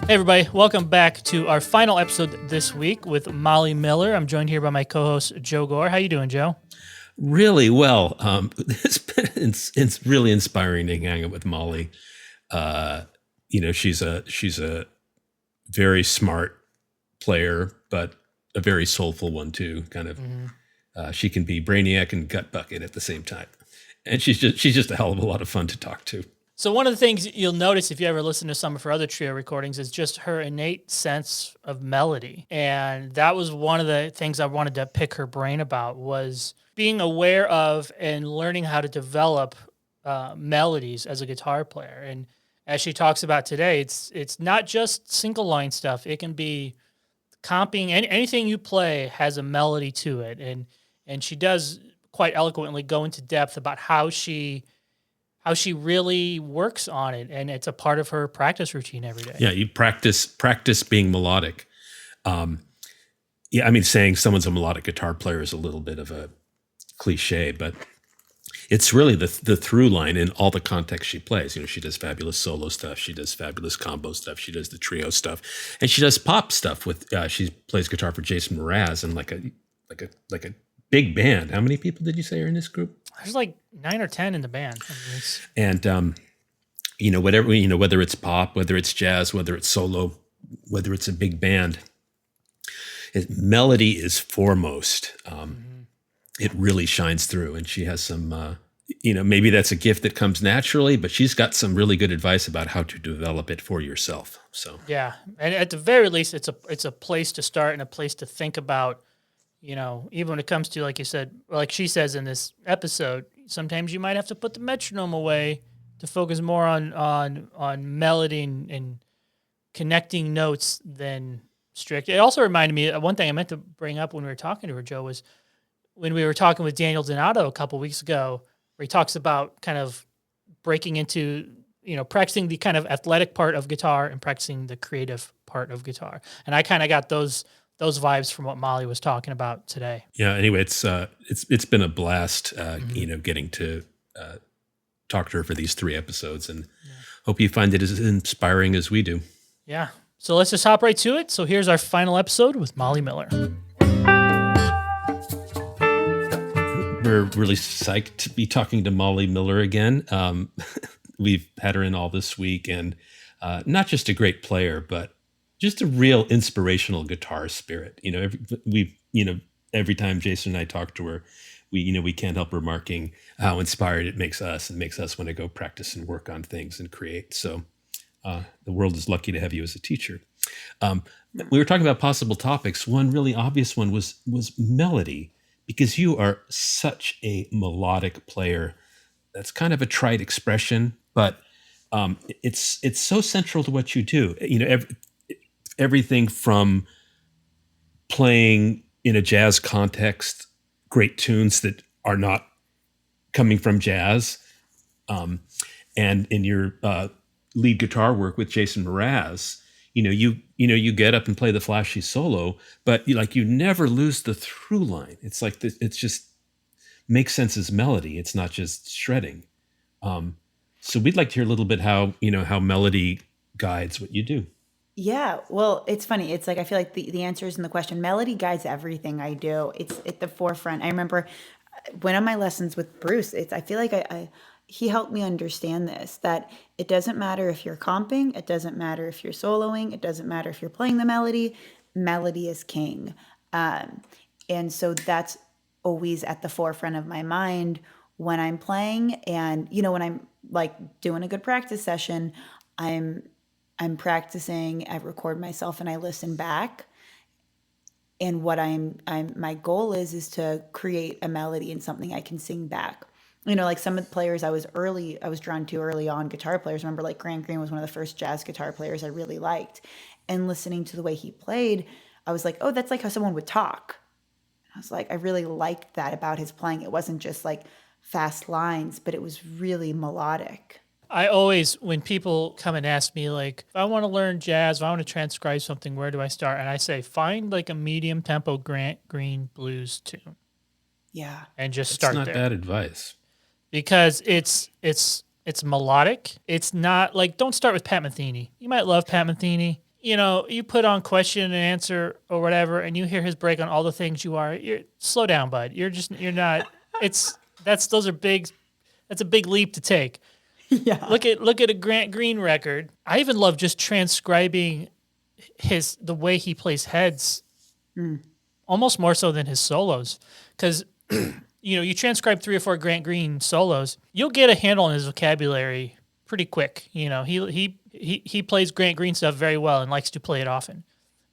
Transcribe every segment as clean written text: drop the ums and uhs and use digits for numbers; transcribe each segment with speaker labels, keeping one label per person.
Speaker 1: Hey everybody, welcome back to our final episode this week with Molly Miller. I'm joined here by my co-host Joe Gore. How you doing, Joe?
Speaker 2: Really well. It's really inspiring to hang out with Molly. She's a very smart player, but a very soulful one too. She can be brainiac and gut bucket at the same time, and she's just a hell of a lot of fun to talk to.
Speaker 1: So one of the things you'll notice if you ever listen to some of her other trio recordings is just her innate sense of melody. And that was one of the things I wanted to pick her brain about, was being aware of and learning how to develop melodies as a guitar player. And as she talks about today, it's not just single line stuff. It can be comping. Anything you play has a melody to it. And she does quite eloquently go into depth about how she really works on it, and it's a part of her practice routine every day.
Speaker 2: Yeah, you practice being melodic. Saying someone's a melodic guitar player is a little bit of a cliche, but it's really the through line in all the contexts she plays. You know, she does fabulous solo stuff, she does fabulous combo stuff, she does the trio stuff, and she does pop stuff with. She plays guitar for Jason Mraz and like a big band. How many people did you say are in this group?
Speaker 1: There's like 9 or 10 in the band.
Speaker 2: Whether it's pop, whether it's jazz, whether it's solo, whether it's a big band, melody is foremost. It really shines through, and she has some, maybe that's a gift that comes naturally, but she's got some really good advice about how to develop it for yourself. So
Speaker 1: yeah, and at the very least, it's a place to start and a place to think about. You know, even when it comes to, like you said, like she says in this episode, sometimes you might have to put the metronome away to focus more on melody and connecting notes than strict. It also reminded me, one thing I meant to bring up when we were talking to her, Joe, was when we were talking with Daniel Donato a couple weeks ago, where he talks about kind of breaking into, practicing the kind of athletic part of guitar and practicing the creative part of guitar. And I kind of got those vibes from what Molly was talking about today.
Speaker 2: Yeah. Anyway, it's been a blast, getting to talk to her for these 3 episodes, and hope you find it as inspiring as we do.
Speaker 1: Yeah. So let's just hop right to it. So here's our final episode with Molly Miller.
Speaker 2: We're really psyched to be talking to Molly Miller again. We've had her in all this week, and not just a great player, but just a real inspirational guitar spirit. Every time Jason and I talk to her, we can't help remarking how inspired it makes us, and makes us want to go practice and work on things and create. So the world is lucky to have you as a teacher. We were talking about possible topics. One really obvious one was melody, because you are such a melodic player. That's kind of a trite expression, but it's so central to what you do. Everything from playing in a jazz context, great tunes that are not coming from jazz, and in your lead guitar work with Jason Mraz, you get up and play the flashy solo, but you never lose the through line. It's like it's just makes sense as melody. It's not just shredding. So we'd like to hear a little bit how melody guides what you do.
Speaker 3: Yeah, well, it's funny. It's like I feel like the answer is in the question. Melody guides everything I do. It's at the forefront. I remember one of my lessons with Bruce. I feel like he helped me understand this, that it doesn't matter if you're comping, it doesn't matter if you're soloing, it doesn't matter if you're playing the melody. Melody is king, and so that's always at the forefront of my mind when I'm playing. And when I'm like doing a good practice session, I'm practicing, I record myself and I listen back. And what my goal is to create a melody and something I can sing back. Like some of the players I was drawn to early on, guitar players. Remember, like Grant Green was one of the first jazz guitar players I really liked. And listening to the way he played, I was like, oh, that's like how someone would talk. And I was like, I really liked that about his playing. It wasn't just like fast lines, but it was really melodic.
Speaker 1: I always, when people come and ask me, like, if I want to learn jazz, if I want to transcribe something, where do I start? And I say, find like a medium tempo Grant Green blues tune.
Speaker 3: Yeah.
Speaker 1: And just start there.
Speaker 2: It's not bad advice.
Speaker 1: Because it's melodic. It's not like, don't start with Pat Metheny. You might love Pat Metheny. you put on question and answer or whatever, and you hear his break on all the things you're slow down, bud. You're not. Those are big. That's a big leap to take.
Speaker 3: Yeah.
Speaker 1: Look at a Grant Green record. I even love just transcribing the way he plays heads, almost more so than his solos, because you transcribe 3 or 4 Grant Green solos, you'll get a handle on his vocabulary pretty quick. He plays Grant Green stuff very well and likes to play it often,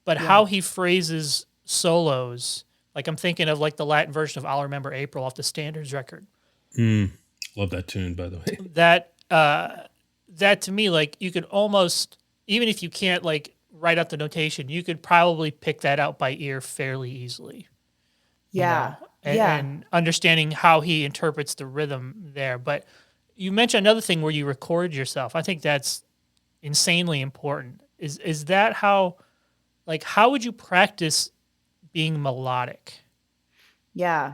Speaker 1: but how he phrases solos, like I'm thinking of like the Latin version of "I'll Remember April" off the Standards record.
Speaker 2: Love that tune, by the way.
Speaker 1: That to me, like you could almost, even if you can't like write out the notation, you could probably pick that out by ear fairly easily.
Speaker 3: Yeah.
Speaker 1: And understanding how he interprets the rhythm there. But you mentioned another thing where you record yourself. I think that's insanely important. Is that how would you practice being melodic?
Speaker 3: Yeah.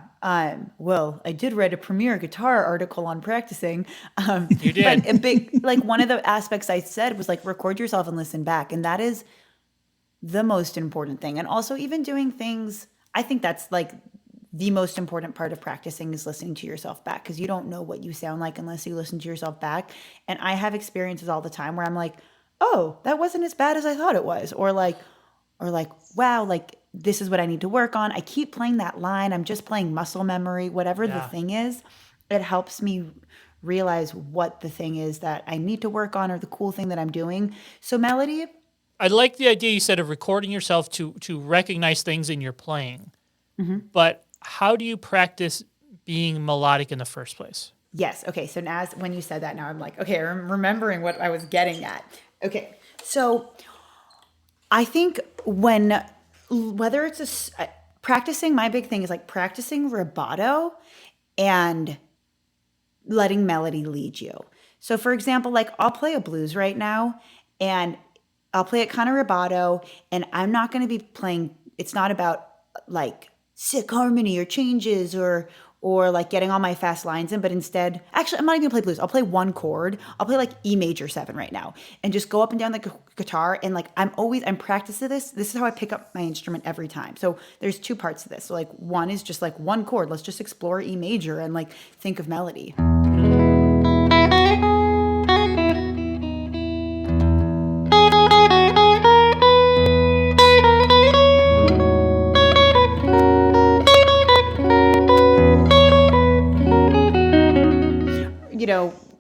Speaker 3: Well, I did write a Premiere Guitar article on practicing.
Speaker 1: You did.
Speaker 3: But a big, like one of the aspects I said was like record yourself and listen back. And that is the most important thing. And also even doing things, I think that's like the most important part of practicing is listening to yourself back, because you don't know what you sound like unless you listen to yourself back. And I have experiences all the time where I'm like, oh, that wasn't as bad as I thought it was. Or like, wow, like this is what I need to work on. I keep playing that line. I'm just playing muscle memory, whatever the thing is. It helps me realize what the thing is that I need to work on or the cool thing that I'm doing. So melody.
Speaker 1: I like the idea you said of recording yourself to recognize things in your playing. But how do you practice being melodic in the first place?
Speaker 3: Yes. Okay. So now when you said that, now I'm like, okay, I'm remembering what I was getting at. Okay. So I think whether it's practicing, my big thing is like practicing rubato and letting melody lead you. So for example, like I'll play a blues right now and I'll play it kind of rubato, and I'm not going to be playing, it's not about like sick harmony or changes or like getting all my fast lines in, but instead, actually, I'm not even gonna play blues. I'll play one chord. I'll play like E major 7 right now and just go up and down the guitar. And like, I'm practicing this. This is how I pick up my instrument every time. So there's 2 parts to this. So like one is just like one chord. Let's just explore E major and like think of melody.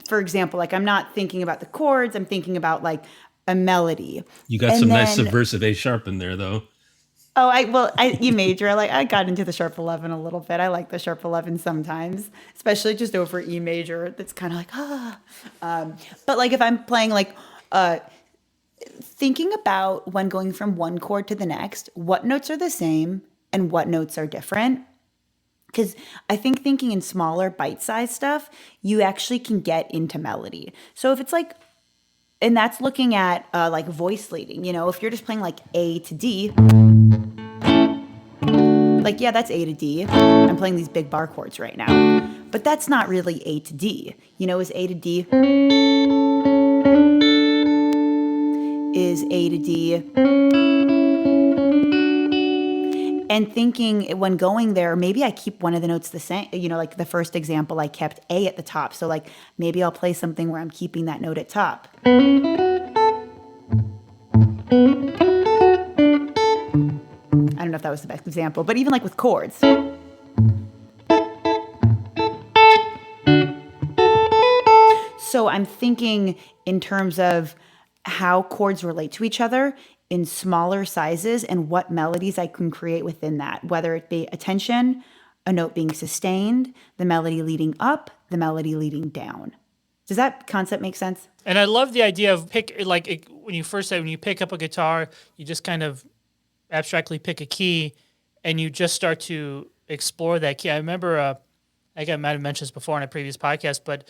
Speaker 3: For example, like I'm not thinking about the chords, I'm thinking about like a melody.
Speaker 2: You got some nice subversive A sharp in there, though.
Speaker 3: Oh, E major. I got into the sharp 11 a little bit. I like the sharp 11 sometimes, especially just over E major. That's kind of like But like if I'm playing like thinking about when going from one chord to the next, what notes are the same and what notes are different. Because I think thinking in smaller bite-sized stuff, you actually can get into melody. So if it's like, and that's looking at like voice leading, if you're just playing like A to D, like, yeah, that's A to D. I'm playing these big bar chords right now, but that's not really A to D. Is A to D, is A to D. And thinking when going there, maybe I keep one of the notes the same, like the first example, I kept A at the top. So like maybe I'll play something where I'm keeping that note at top. I don't know if that was the best example, but even like with chords. So I'm thinking in terms of how chords relate to each other in smaller sizes and what melodies I can create within that, whether it be a tension, a note being sustained, the melody leading up, the melody leading down. Does that concept make sense?
Speaker 1: And I love the idea of when you first said when you pick up a guitar, you just kind of abstractly pick a key and you just start to explore that key. I remember, I think I might have mentioned this before in a previous podcast, but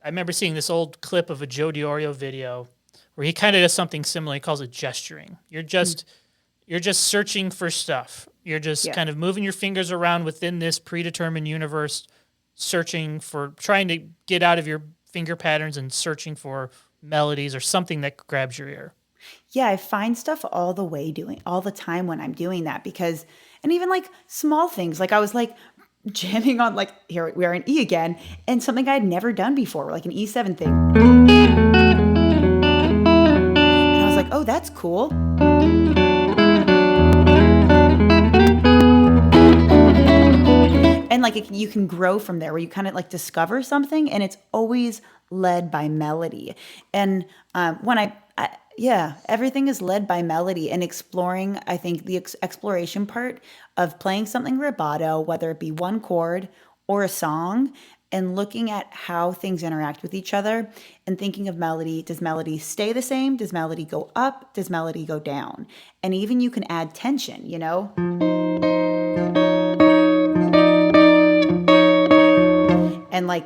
Speaker 1: I remember seeing this old clip of a Joe DiOrio video where he kind of does something similar. He calls it gesturing. You're just searching for stuff. You're just kind of moving your fingers around within this predetermined universe, trying to get out of your finger patterns and searching for melodies or something that grabs your ear.
Speaker 3: Yeah, I find stuff all the time when I'm doing that because, and even like small things, like I was like jamming on like, here we are in E again, and something I'd never done before, like an E7 thing. And I was like, oh, that's cool. And like you can grow from there where you kind of like discover something, and it's always led by melody. And when yeah, everything is led by melody and exploring. I think the exploration part of playing something rubato, whether it be one chord or a song, and looking at how things interact with each other and thinking of melody. Does melody stay the same? Does melody go up? Does melody go down? And even you can add tension, you know? And like,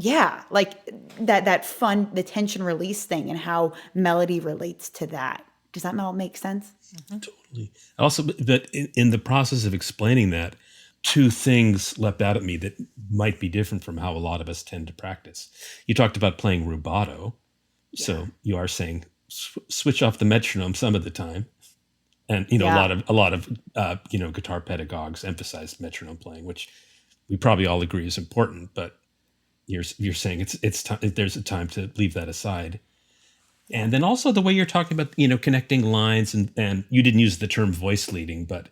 Speaker 3: yeah, like that fun, the tension release thing and how melody relates to that. Does that all make sense?
Speaker 2: Totally. Also, that in the process of explaining that, two things leapt out at me that might be different from how a lot of us tend to practice. You talked about playing rubato. Yeah. So you are saying switch off the metronome some of the time. And, you know, yeah. a lot of guitar pedagogues emphasize metronome playing, which we probably all agree is important, but you're saying it's time, there's a time to leave that aside. And then also the way you're talking about, connecting lines and you didn't use the term voice leading, but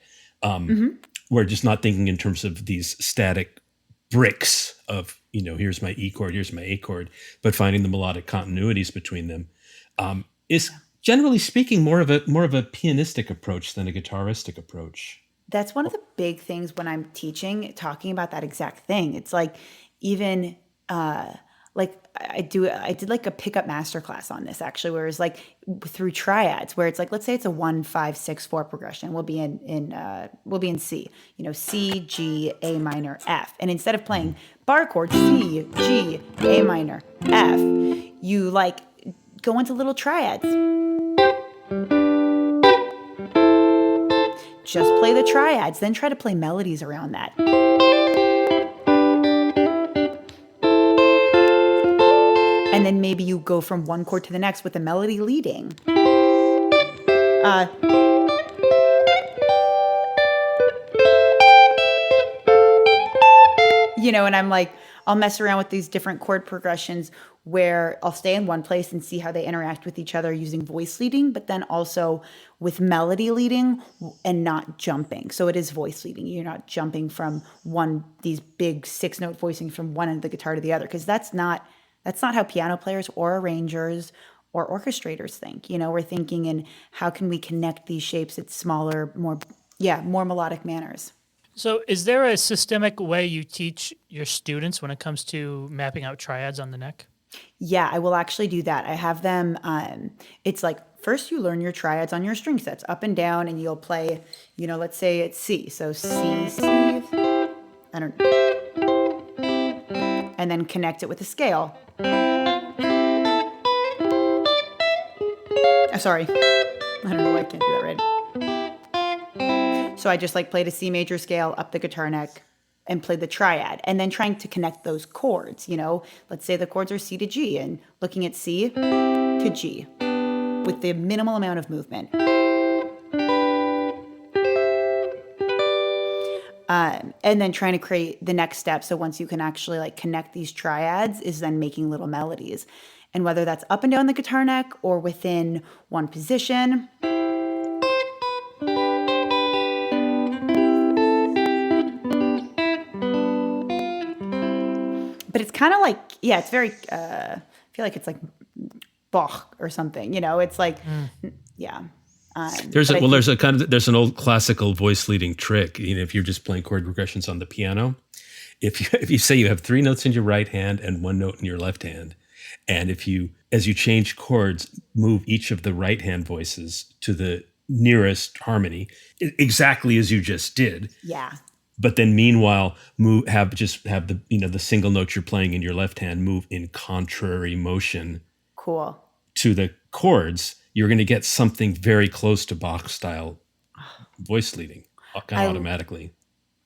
Speaker 2: we're just not thinking in terms of these static bricks of, here's my E chord, here's my A chord, but finding the melodic continuities between them is generally speaking more of a pianistic approach than a guitaristic approach.
Speaker 3: That's one of the big things when I'm teaching, talking about that exact thing. It's like even like I did like a pickup masterclass on this actually, where it's like through triads, where it's like, let's say it's a 1-5-6-4 progression. We'll be in C, C, G, A minor, F. And instead of playing bar chords, C, G, A minor, F, you like go into little triads. Just play the triads, then try to play melodies around that. And then maybe you go from one chord to the next with the melody leading. And I'm like, I'll mess around with these different chord progressions where I'll stay in one place and see how they interact with each other using voice leading, but then also with melody leading and not jumping. So it is voice leading. You're not jumping from these big 6-note voicing from one end of the guitar to the other, because that's not how piano players or arrangers or orchestrators think. We're thinking in how can we connect these shapes at smaller, more melodic manners.
Speaker 1: So is there a systemic way you teach your students when it comes to mapping out triads on the neck?
Speaker 3: Yeah, I will actually do that. I have them, it's like first you learn your triads on your string sets up and down, and you'll play, let's say it's C. So C, C, I don't know. And then connect it with a scale. Sorry, I don't know why I can't do that right. So I just like played a C major scale up the guitar neck and played the triad, and then trying to connect those chords. Let's say the chords are C to G, and looking at C to G with the minimal amount of movement. And then trying to create the next step. So once you can actually like connect these triads is then making little melodies. And whether that's up and down the guitar neck or within one position. But it's kind of like, it's very, I feel like it's like Bach or something, it's like,
Speaker 2: There's an old classical voice leading trick. If you're just playing chord progressions on the piano, if you say you have 3 notes in your right hand and 1 note in your left hand, and if you, as you change chords, move each of the right hand voices to the nearest harmony, exactly as you just did.
Speaker 3: Yeah.
Speaker 2: But then meanwhile, have the the single note you're playing in your left hand move in contrary motion.
Speaker 3: Cool.
Speaker 2: To the chords, you're going to get something very close to Bach style voice leading automatically.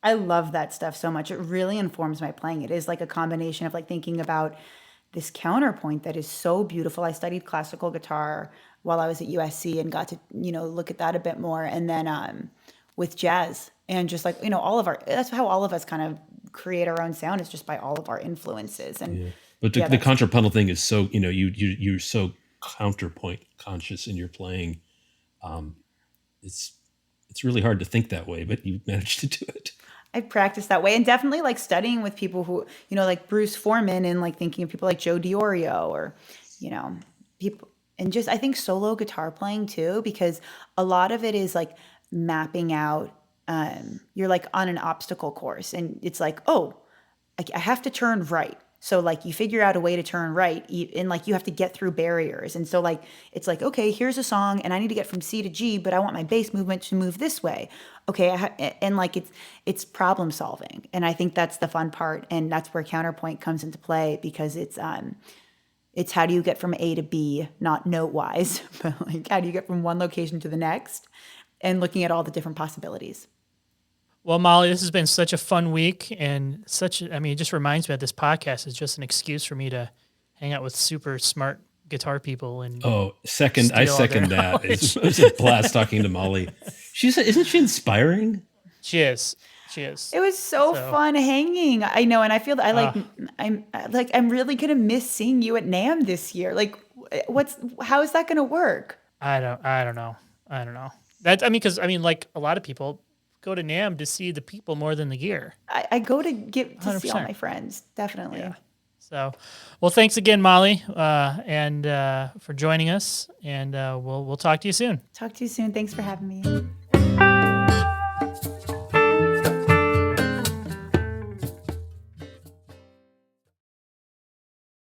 Speaker 3: I love that stuff so much. It really informs my playing. It is like a combination of like thinking about this counterpoint that is so beautiful. I studied classical guitar while I was at USC and got to, look at that a bit more. And then with jazz and just like, that's how all of us kind of create our own sound, is just by all of our influences. And
Speaker 2: Yeah. But the contrapuntal thing is so, you're so counterpoint conscious in your playing. It's really hard to think that way, but you managed to do it.
Speaker 3: I practiced that way, and definitely like studying with people who, like Bruce Foreman, and like thinking of people like Joe Diorio, or, people, and just I think solo guitar playing too, because a lot of it is like mapping out. You're like on an obstacle course, and it's like, oh, I have to turn right. So like you figure out a way to turn right, and like you have to get through barriers. And so like it's like, okay, here's a song and I need to get from C to G, but I want my bass movement to move this way. Okay, and like it's problem solving. And I think that's the fun part, and that's where counterpoint comes into play, because it's how do you get from A to B, not note wise, but like how do you get from one location to the next, and looking at all the different possibilities.
Speaker 1: Well, Molly, this has been such a fun week, and it just reminds me that this podcast is just an excuse for me to hang out with super smart guitar people. And
Speaker 2: I second that. It's a blast talking to Molly. Isn't she inspiring?
Speaker 1: She is.
Speaker 3: It was so fun hanging. I know, and I feel that I'm really gonna miss seeing you at NAMM this year. Like, how is that gonna work?
Speaker 1: I don't know. Because like a lot of people go to NAMM to see the people more than the gear.
Speaker 3: I go to see all
Speaker 1: 100%.
Speaker 3: My friends, definitely.
Speaker 1: Yeah. So, well, thanks again, Molly, and for joining us, and we'll talk to you soon.
Speaker 3: Talk to you soon. Thanks for having me.